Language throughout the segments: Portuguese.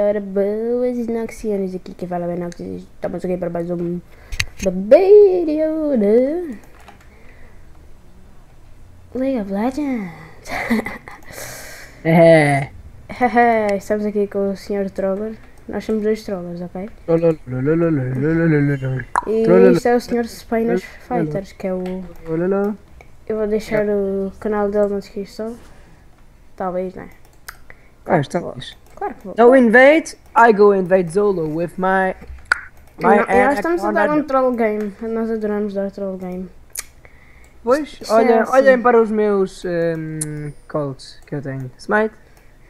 Ora, boas Noxianos, aqui quem fala bem Noxianos. Estamos aqui para mais um vídeo de League of Legends. Estamos aqui com o Sr. Troller. Nós somos dois Trollers, ok? E isto é o Sr. Spainers Fighters, que é o... Eu vou deixar o canal dele na descrição. Talvez, não é? Claro que vou. Claro que vou. No invade, I go invade Zolo with my nós estamos a dar um troll game. Nós adoramos dar troll game. Pois, olhem para os meus calls que eu tenho. Smite,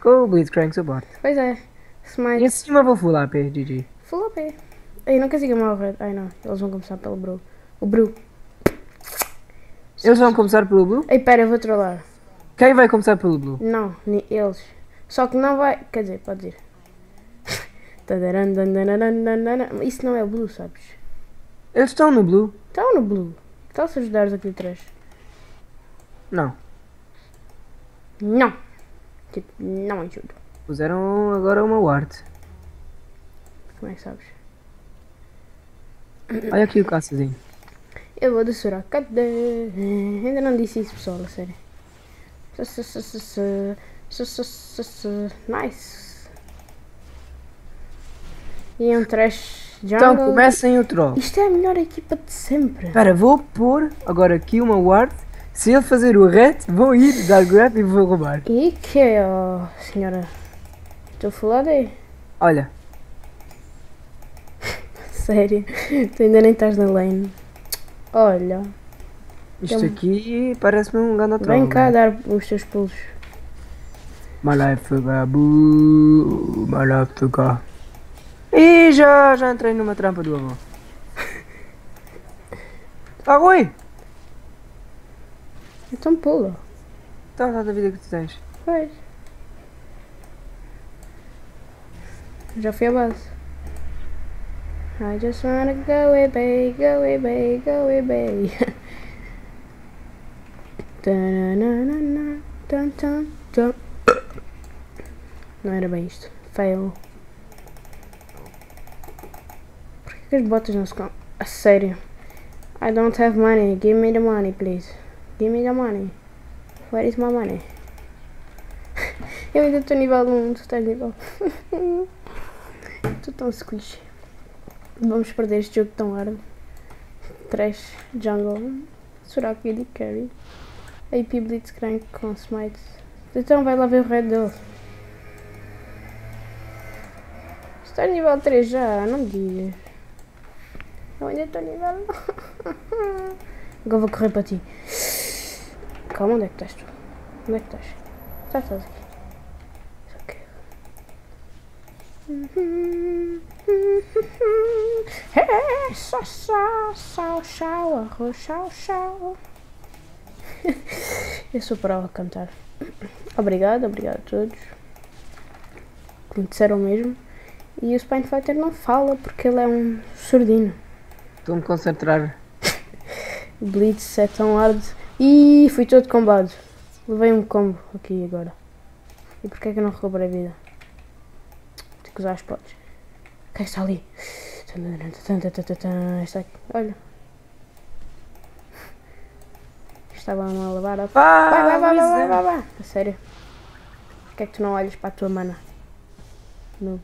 com Blitzcrank suporte. Pois é. Smite. E em cima vou full AP, GG. Full AP. Ai, não consigo morrer. Ai não, eles vão começar pelo Bru. O Bru. Eles vão começar pelo Blue? Ei, pera, eu vou trollar. Quem vai começar pelo Blue? Não, eles. Só que não vai... Quer dizer, pode ir. Isso não é o Blue, sabes? Eles estão no Blue? Estão no Blue. Estão se ajudares aqui atrás. Não. Não. Tipo, não ajudo. Puseram agora uma ward. Como é que sabes? Olha aqui o caçazinho. Eu vou descer. Cadê? Ainda não disse isso, pessoal, a sério. Nice. E um trash jungle. Então comecem o troll. Isto é a melhor equipa de sempre. Espera, vou pôr agora aqui uma ward. Se ele fazer o ret, vou ir dar grab e vou roubar. E que é, oh, senhora? Estou falando aí. Olha. Sério, tu ainda nem estás na lane. Olha. Isto aqui parece-me um grande troll. Vem cá dar os teus pulos. My life to go, boo, my life to go. E já entrei numa trampa do avô. Tá ruim? Então pula. Tá da vida que tu tens. Pois. Já fui a base. I just wanna go away, go away, go away. Não era bem isto. Fail. Por que as botas não se com... A sério. I don't have money. Give me the money, please. Give me the money. Where is my money? Eu ainda estou nível 1, tu estás nível... Estou tão squish. Vamos perder este jogo tão hard. Trash, jungle, Soraka e carry. AP Blitzcrank com smite. Então vai lá ver o red dele. Está nível 3 já, não me digas. Eu ainda estou nível 1. Agora vou correr para ti. Calma, onde é que estás tu? Onde é que estás? Estás aqui. Eu sou para a cantar. Obrigado a todos que me disseram mesmo. E o Spine Fighter não fala porque ele é um surdino. Estou-me a concentrar. Blitz é tão hard. Ih, fui todo combado. Levei um combo aqui agora. E porquê é que eu não recuperei a vida? Tenho que usar as potes. Quem está ali? Está aqui. Olha. Estava a lavar a... Vai. A sério. Porquê é que tu não olhas para a tua mana? Noob.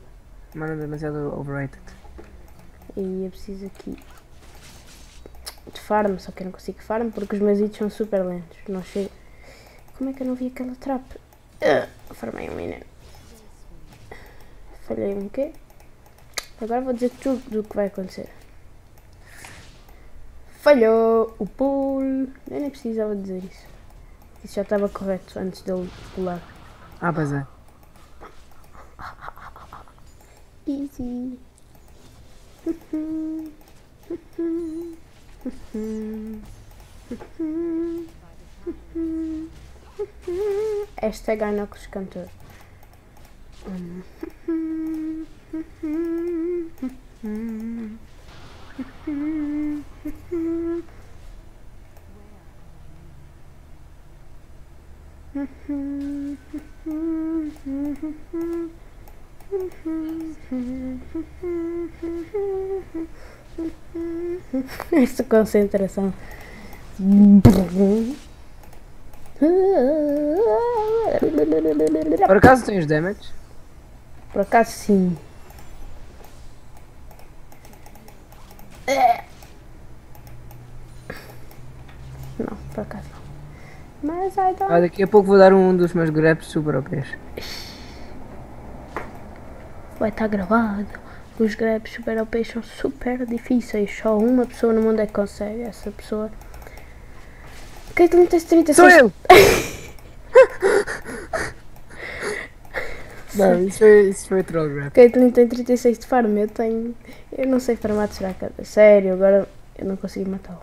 Mana demasiado overrated. E eu preciso aqui de farm, só que eu não consigo farm porque os meus hits são super lentos. Não chego. Como é que eu não vi aquela trap? Farmei um miner. Falhei um quê? Agora vou dizer tudo o que vai acontecer. Falhou o pull. Eu nem precisava dizer isso. Isso já estava correto antes dele pular. Ah, pois é. Easy. Hashtag Inox cantor. Esta concentração. Por acaso tens damage? Por acaso sim. Não, por acaso não. Mas I don't. Daqui a pouco vou dar um dos meus grabs super OPs. Vai estar gravado. Os grabs super OP são super difíceis. Só uma pessoa no mundo é que consegue. Essa pessoa. Caitlyn tens 36. Sou eu! Não, isso foi troll grab. Caitlyn tem 36 de farm. Eu não sei farmar de Soraka. Sério, agora eu não consigo matá-lo.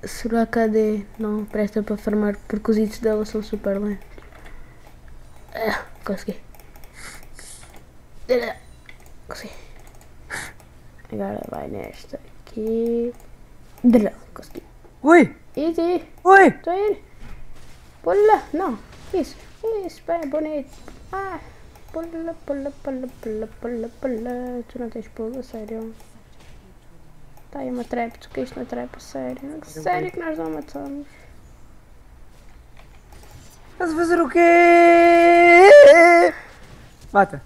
Soraka AD não presta para farmar porque os hits dela são super lentos. Consegui. Consegui. Agora vai nesta aqui. Consegui. Ui! Easy. Ui! Estou a ir. Pula. Não. Isso. Isso. Bem bonito. Pula. Tu não tens pulo, sério. Está aí uma trap. Tu caíste na trap, sério. Sério que nós não matamos. Estás a fazer o quê? Mata.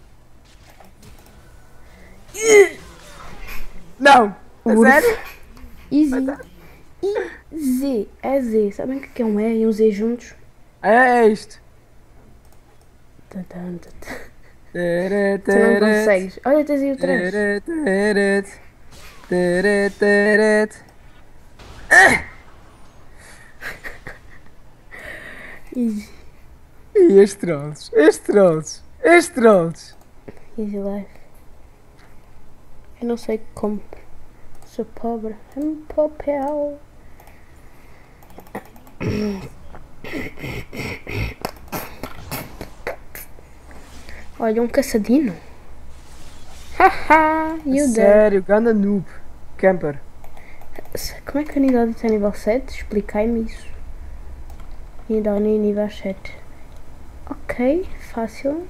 Não! A sério? Easy. Z. É Z. Sabem o que é um E e um Z juntos? É isto. Tu não consegues. Olha, tens aí o 3. Easy. E estes trolls. Easy life. Eu não sei como. Sou pobre. Papel. Olha, um caçadino. Haha, you there. Sério, ganda noob. Camper. Como é que a unidade está nível 7? Explicai-me isso. Unidade nível 7. Ok, fácil.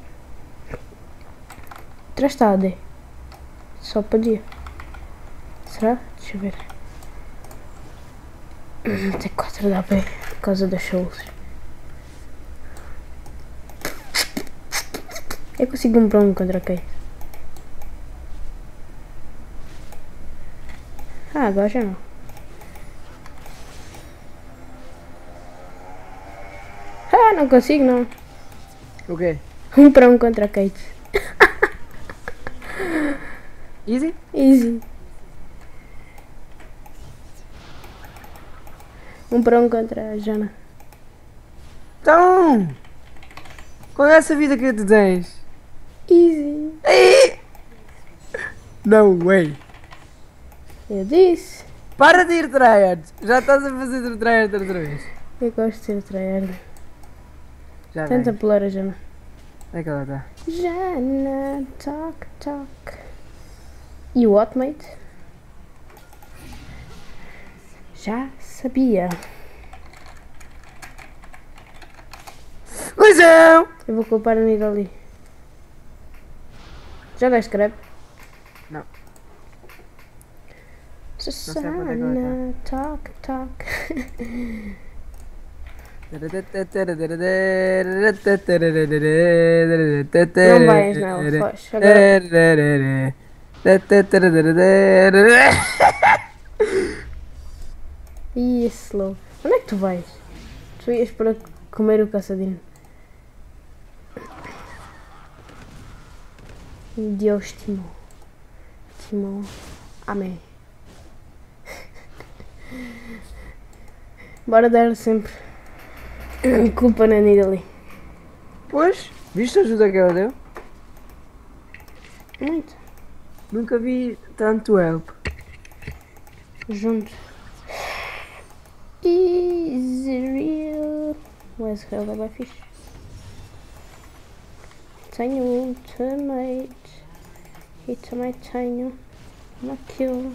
Trastada. Só podia. Será? Deixa eu ver. Tem 4 da AP por causa das souls. Eu consigo comprar um contra quem? Agora já não. Não consigo não. O quê? 1 para 1 contra a Kate. Easy? Easy. 1 para 1 contra a Jana. Então! Qual é essa vida que tu tens? Easy. No way! Eu disse. Para de ir tryhard! Já estás a fazer tryhard outra vez. Eu gosto de ser tryhard. Já Tenta vem. pular a Jana. Onde é que ela está? Jana, toc. E o what, mate? Já sabia. Luizão! Eu vou culpar a Nidali. Já deste grab? Não. Susana, toc. Não vais, não. Foge. Agora. Ih, esse slow. Onde é que tu vais? Tu ias para comer o caçadinho. Deus Timão. Amém. Bora dar sempre culpa na Nidali. Pois, viste a ajuda que ela deu? Muito. Nunca vi tanto help. Juntos. Israel. O Israel é bem fixe. Tenho ultimate. E também tenho uma kill.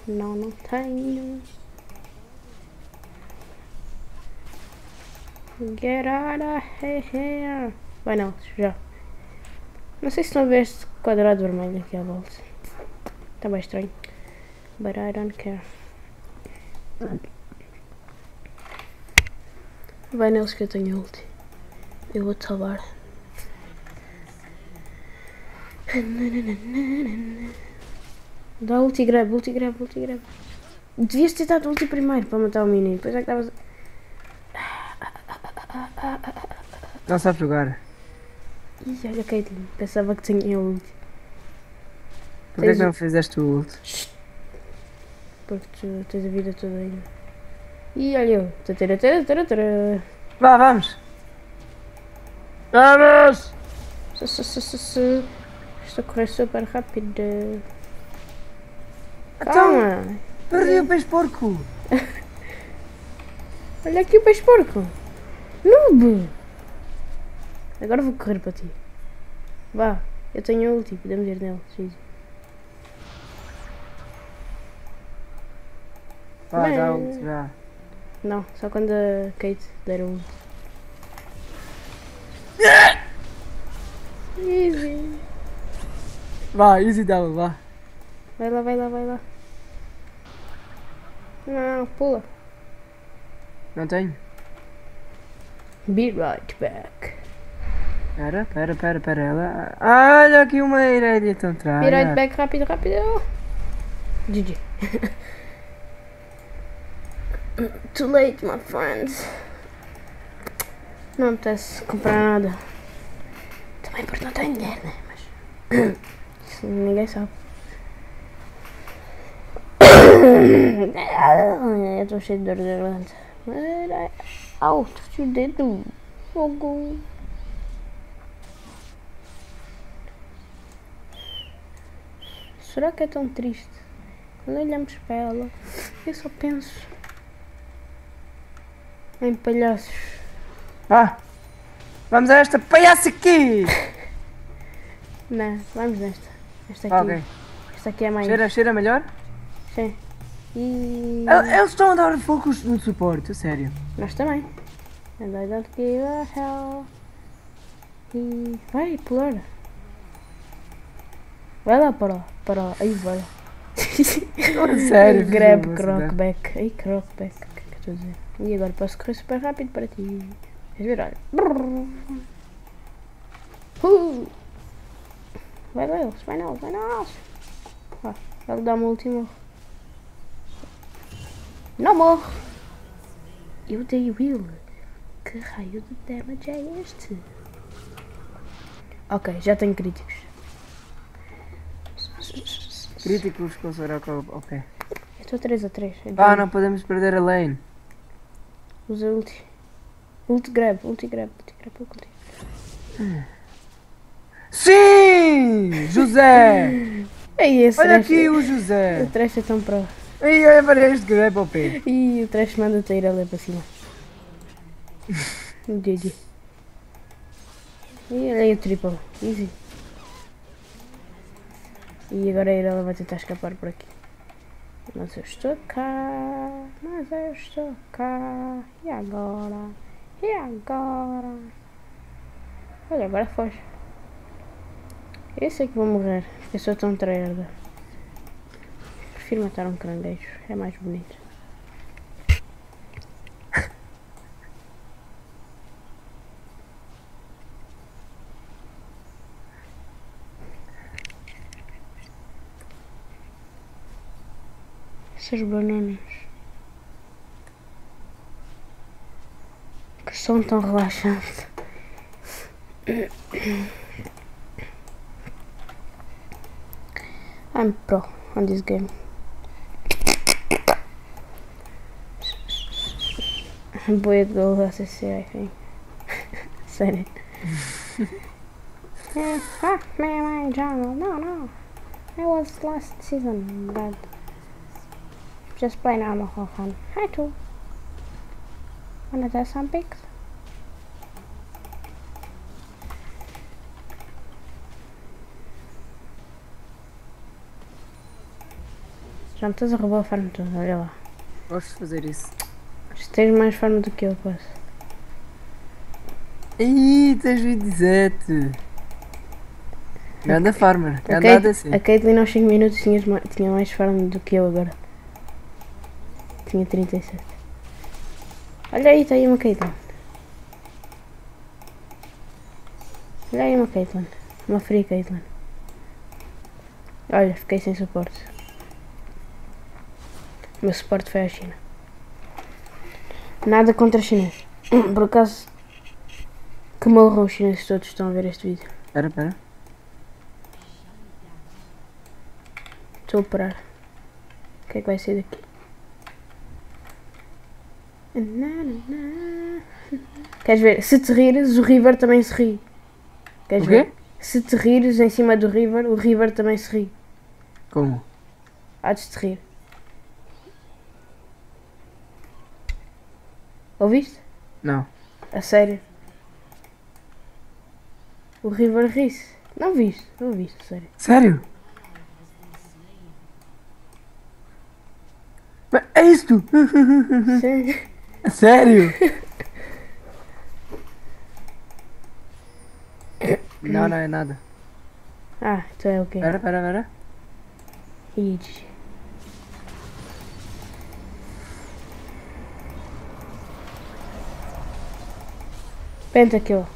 Não tenho. Get out of here. Vai não, já. Não sei se estão a ver este quadrado vermelho aqui à volta. Está bem estranho. But I don't care. Vai neles que eu tenho ulti. Eu vou-te salvar. Dá ulti grab, ulti grab, ulti grab. Devias ter dado ulti primeiro para matar o menino. Depois é que estavas. Não sabe jogar. Ih, olha a Caitlyn. Pensava que tinha ulti. Porquê que não fizeste o ult? Porque tu tens a vida toda ainda. Ih, olha eu. Tatara. Vá, vamos! Vamos! Estou a correr super rápido. Então, Calma! perdi o peixe porco! Olha aqui o peixe porco! Noob! Agora vou correr para ti. Vá, eu tenho a ulti, podemos ir nele. Easy. Vá, Bem. já ult, já. Não, só quando a Kate der a ulti. Easy! Vá, easy down, vá. Vai lá, vai lá, vai lá. Não, pula. Não tenho? Be right back. Pera. Ela... Olha aqui uma Irelia tão atrás. Be right back, rápido. GG. Too late, my friends. Não me apetece comprar nada. Também porque não tenho dinheiro, né? Mas isso ninguém sabe. Eu estou cheio de dor de garganta. Au, torci o dedo. Fogo. Será que é tão triste? Quando olhamos para ela, eu só penso em palhaços. Vá! Vamos a esta palhaça aqui! Não, vamos nesta. Esta aqui. Ok. Esta aqui é mais. Cheira melhor? Sim. E Eles estão a dar focos no suporte, a sério. nós também. And I don't give a hell. E vai pular. Vai lá para lá. Aí vai lá. Sério, Grab fiz uma crockback. Ai, crockback. O que é que eu estou a dizer? E agora posso correr super rápido para ti. Queres ver? Olha. Vai neles. Ele dá uma última. Não morre. Eu dei o heal. Que raio de damage é este? Ok, já tenho críticos. Críticos com o Soraka, ok. Eu estou 3-3. Ah, não podemos perder a lane. Usa ulti. Ulti grab. Sim! José! Ei, esse Olha trash, aqui o José! o trash é tão pro. Ei, olha para este grab ao pé. E o trash manda-te a ir ali para cima. GG. E olha aí o triple. Easy. E agora a Irelia vai tentar escapar por aqui. Mas eu estou cá. E agora? Olha, agora foge. Eu sei que vou morrer, porque eu sou tão tryhard. Prefiro matar um caranguejo, é mais bonito. Essas bananas que são tão relaxantes. I'm pro on this game. Boy goal ACC, I think. Sério. Fuck me, my jungle. No. I was last season, but just play normal for fun. Hi, too. Wanna test some pics? Já me estás a roubar a farm toda, olha lá. Gosto de fazer isso. Se tens mais farm do que eu, posso. Ih, tens 27. Ganda farmer, A ganda ADC. A Caitlyn aos 5 minutos tinha mais farm do que eu agora. Tinha 37. Olha aí, está aí uma Caitlyn. Olha aí uma Caitlyn. Uma free Caitlyn. Olha, fiquei sem suporte. O meu suporte foi à China. Nada contra os chineses. Por acaso, que morram os chineses todos que estão a ver este vídeo. Espera. Estou a parar. O que é que vai ser daqui? Queres ver? Se te rires, o River também se ri. Queres O quê? ver? Se te rires em cima do River, o River também se ri. Como? Há de te rir. Ouviste? Não. A sério? O River ri-se. Não viste? Não viste, a sério. Sério? Mas é isto? Sim. Sério? Não, não é nada. Ah, então é o quê? Espera. Id. Pentakill.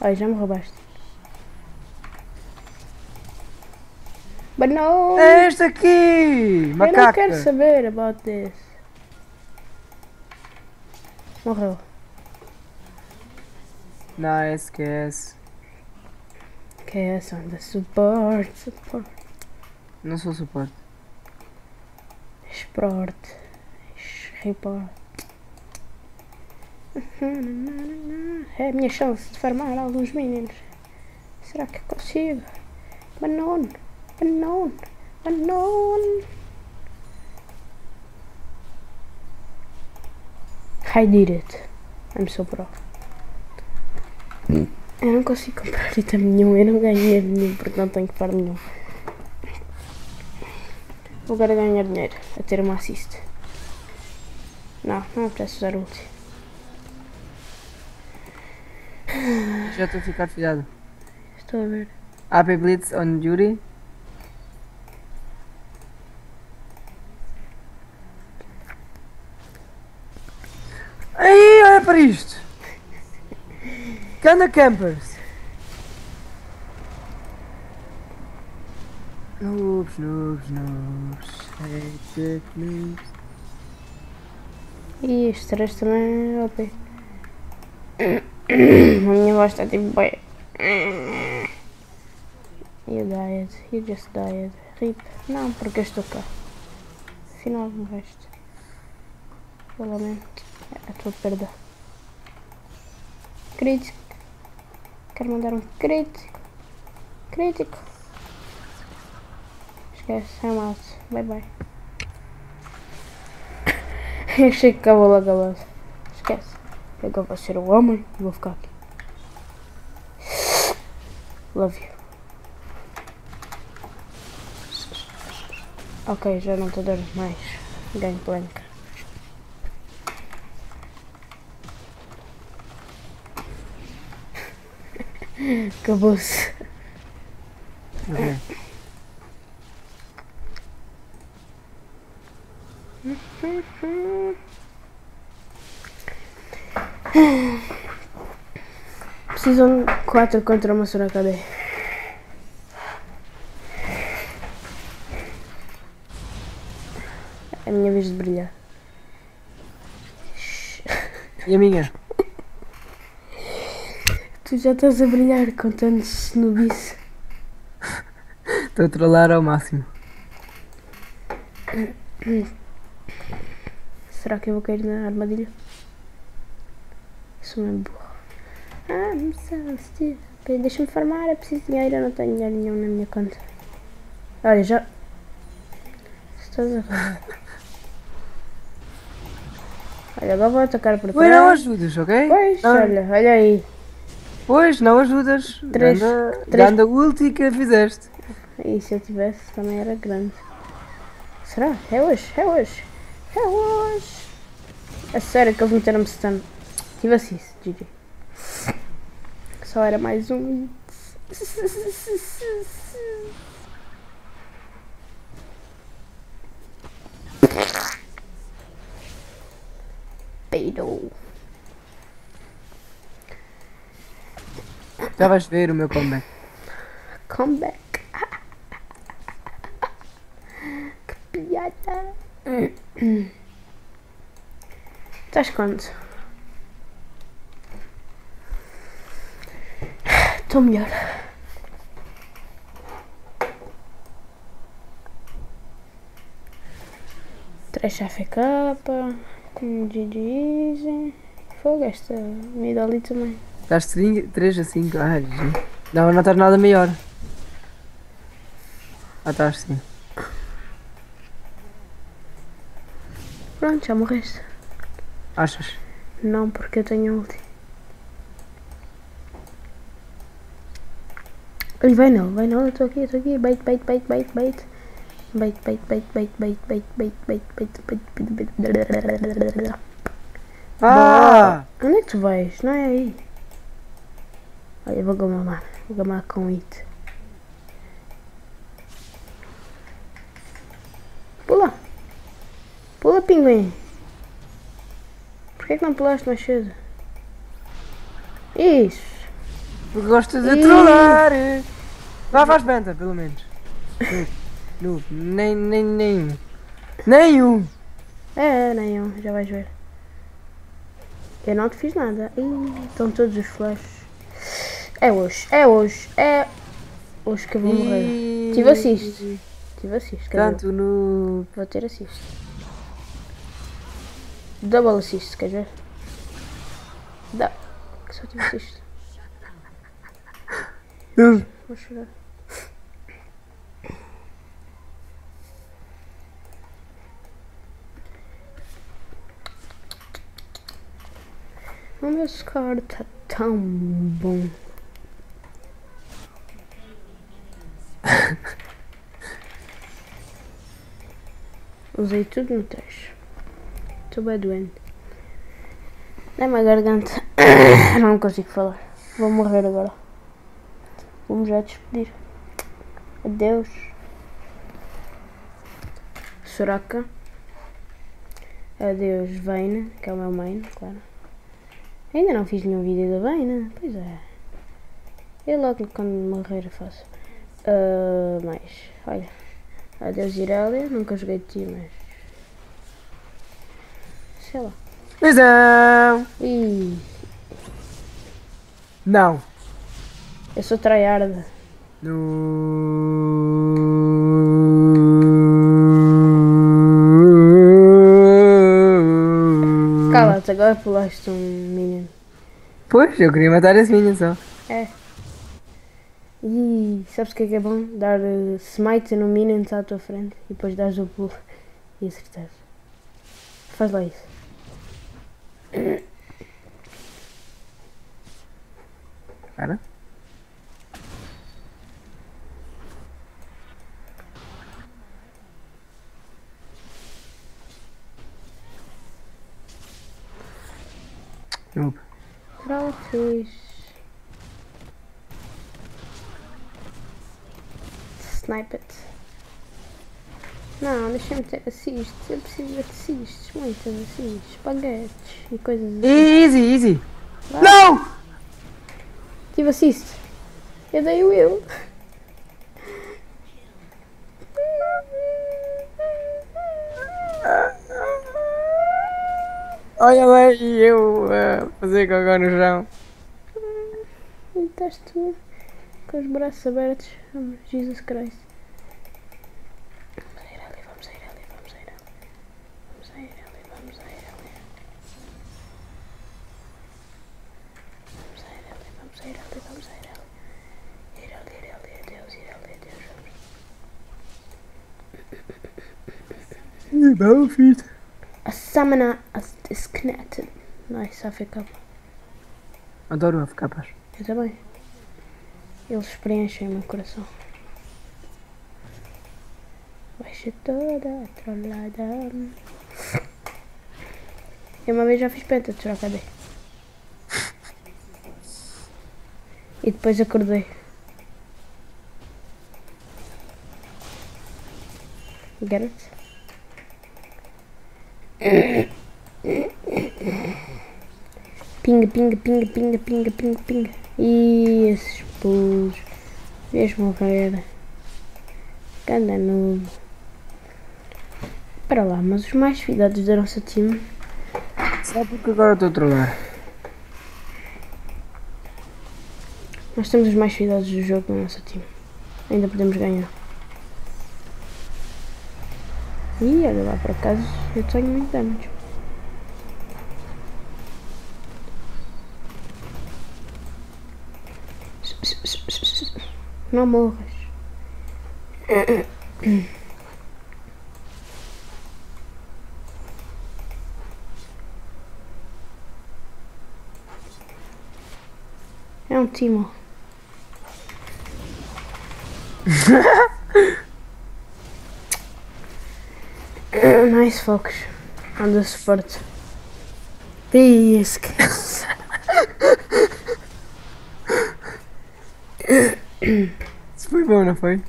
Ai, já me roubaste. But no! É este aqui! Eu não Macaca! quero saber about this. Morreu. Não, esquece. Que é essa onda? Support. Não sou suporte. Sport. Report. É a minha chance de farmar alguns minions. Será que consigo? Banon. I did it. I'm so pro. Eu não consigo comprar item nenhum, eu não ganho dinheiro nenhum porque não tenho que farm nenhum. Vou agora ganhar dinheiro a ter uma assist. Não apetece usar ulti. Já estou a ficar filhado. Estou a ver. AP Blitz on duty. Aí, olha para isto! Canda Campers! Noobs. Hate noobs. E este três também é OP. A minha voz está tipo bem. You died, you just died. RIP. Não, porque eu estou cá. Afinal morreste. Eu lamento. É a tua perda. Crítico. Quero mandar um crítico. Esquece, I'm out. Bye bye. Eu achei que acabou logo a base. Esquece. Agora vou ser o homem e vou ficar aqui. Love you. Ok, já não estou dando mais gameplay. Acabou-se. Ok. Precisam de 4 contra uma Soraka-D. É a minha vez de brilhar. E a minha? Tu já estás a brilhar com tanto snubice. Estou a trollar ao máximo. Será que eu vou cair na armadilha? Sou mesmo burro. I'm so stupid. Ok, deixa-me farmar, é preciso dinheiro, eu não tenho dinheiro nenhum na minha conta. Olha, já... Estás a roubar. Olha, agora vou atacar por Pois não trás. ajudas, ok? Pois, Não. olha aí. Pois, não ajudas. Três- Ganda ulti que fizeste. E se eu tivesse, também era grande. Será? É hoje. A sério que eles meteram-me stun. Tive assist, GG. Só era mais um. Peidou. Já vais ver o meu comeback. Comeback. Que piada. Estás quanto? Estou melhor. Trash AFK. GG Easy. Fogo, esta mida ali também. Estás 3 a 5. Ah, GG. Não, não estás nada melhor. Ah, estás sim. Pronto, já morreste. Achas? Não, porque eu tenho ulti. Ele vai não, eu estou aqui, bait. Bait. Ah! Onde é que tu vais? Não é aí. Olha, vou gamar com it. Pula, pinguim. Porquê que não pulaste mais cedo? Isso. Porque gostas de trollar. Lá faz benta, pelo menos. Noob. Nenhum. É, nenhum, já vais ver. Eu não te fiz nada. Ih, estão todos os flashes. É hoje que eu vou morrer. Tive assist, Tanto no... Vou ter assist. Double assist, queres ver? Que só tive assist. Vou chorar. O meu scar tá tão bom. Usei tudo no trash. Estou bem doente. Dá-me a garganta. Não consigo falar. Vou morrer agora. Vou-me já despedir. Adeus. Soraka. Adeus, Vayne, que é o meu main, claro. Ainda não fiz nenhum vídeo da Vayne. Pois é. Eu logo quando morrer faço. Mas, olha. Adeus, Irelia. Nunca joguei de ti, mas... sei lá. Visão! Ih, Não. eu sou tryhard. Cala-te, agora pulaste um minion. Pois, eu queria matar esse minion só. É. Ih, sabes o que é bom? Dar smite no minion à tua frente e depois dares o pulo e acertares. Faz lá isso. Cara. Noob. Trophies. Snipe it. Não, deixa-me ter assist. Eu preciso de assists, muitas assists, espaguetes e coisas assim. Easy. Vai. Não! Tive assist. Eu dei o eu. Olha lá e eu a fazer cocô no chão. E estás tu com os braços abertos. Jesus Christ. Vamos sair ali. Adeus. Não, filho. A summoner is disconnected. Nice, AFK. Adoro AFKs. Eu também. Eles preenchem o meu coração. Vai ser toda trollada. Eu uma vez já fiz penta de chorar, cadê? E depois acordei. Get it? Pinga, pinga, pinga, pinga, pinga, pinga, pinga. Ih, esses pulos. Vês morrer. Ganda noob. Para lá, mas os mais fidados da nossa time. Só porque agora estou a trollar. Nós temos os mais fidados do jogo da nossa time. Ainda podemos ganhar. E olha lá, por acaso eu tenho muito damage. Não morras. É um Timo. Nice focus on the support. Esquece. Isso foi bom, não foi?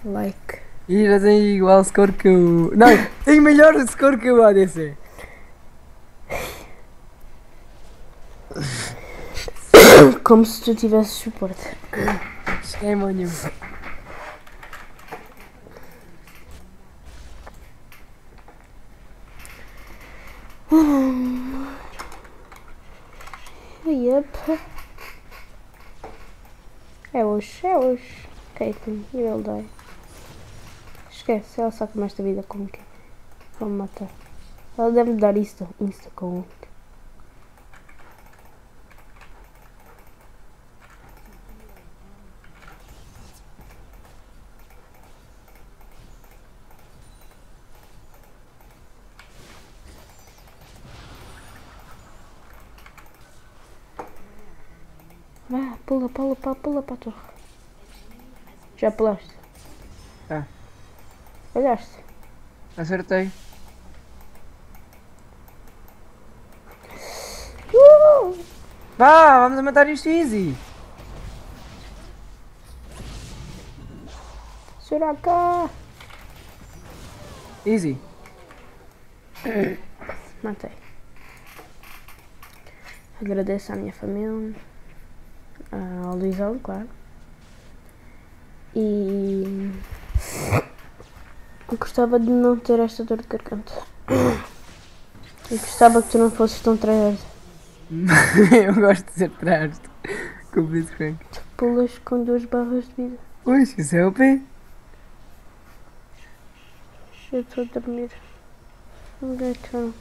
Like. E já tem igual score que o... Não, tem melhor score que o ADC. Como se tu tivesse suporte. Shame on you. Yep. É hoje, é hoje. Caitlyn, you will die. Esquece, ela saca mais da vida com o quê? Vamos matar. Ela deve dar insta com o Vá, pula para a torre. Já pulaste? Tá. Olhaste? Acertei. Vá, vamos a matar isto easy. Soraka! Easy. Matei. Agradeço à minha família. Ao Luizão, claro. E eu gostava de não ter esta dor de garganta. Eu gostava que tu não fosses tão tryhard. Eu gosto de ser tryhard. Como disse Frank. Tu pulas com 2 barras de vida. Pois, isso é o P. Eu estou a dormir. Onde então?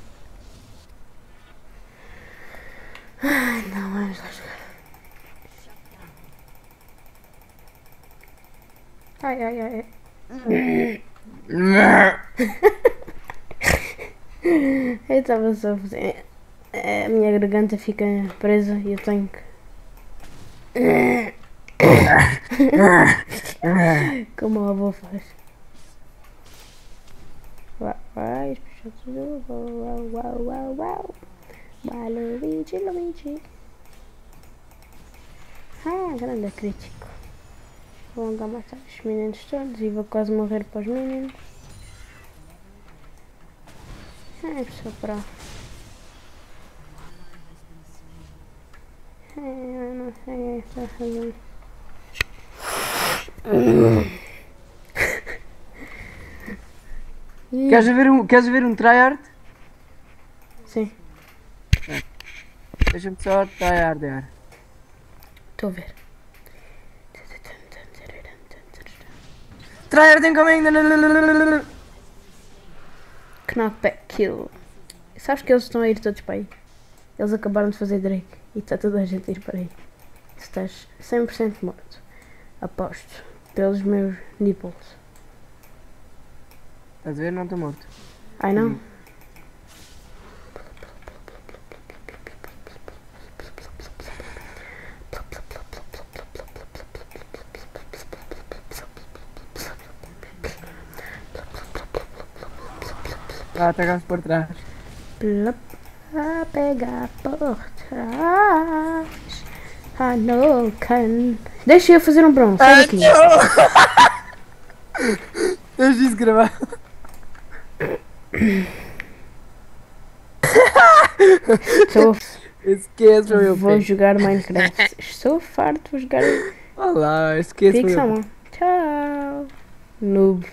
Ai não, vamos lá jogar. Ai. Eu estava só a fazer. A minha garganta fica presa e eu tenho que. Como o avô faz. Vai, puxa tudo. Uau. Vai, Luigi. Grande crítico. Vou andar a matar os meninos todos e vou quase morrer para os meninos. Pessoal, para. Eu não sei esta razão. Queres ver um tryhard? Sim, Deixa-me só tryhardear. estou a ver. Tryhard incoming! Knockback kill. Sabes que eles estão a ir todos para aí? Eles acabaram de fazer Drake e está toda a gente a ir para aí. Estás 100% morto. Aposto. Pelos meus nipples. Estás a ver? Não estou morto. Ai não? Atacaste por trás. A pegar por trás. Não can. Deixa eu fazer um bronze. Sai daqui. deixa isso gravar. Esquece, meu Vou filho. jogar Minecraft. Estou farto de jogar. Olá, esquece, Fixa, meu. mano. Tchau. Noob.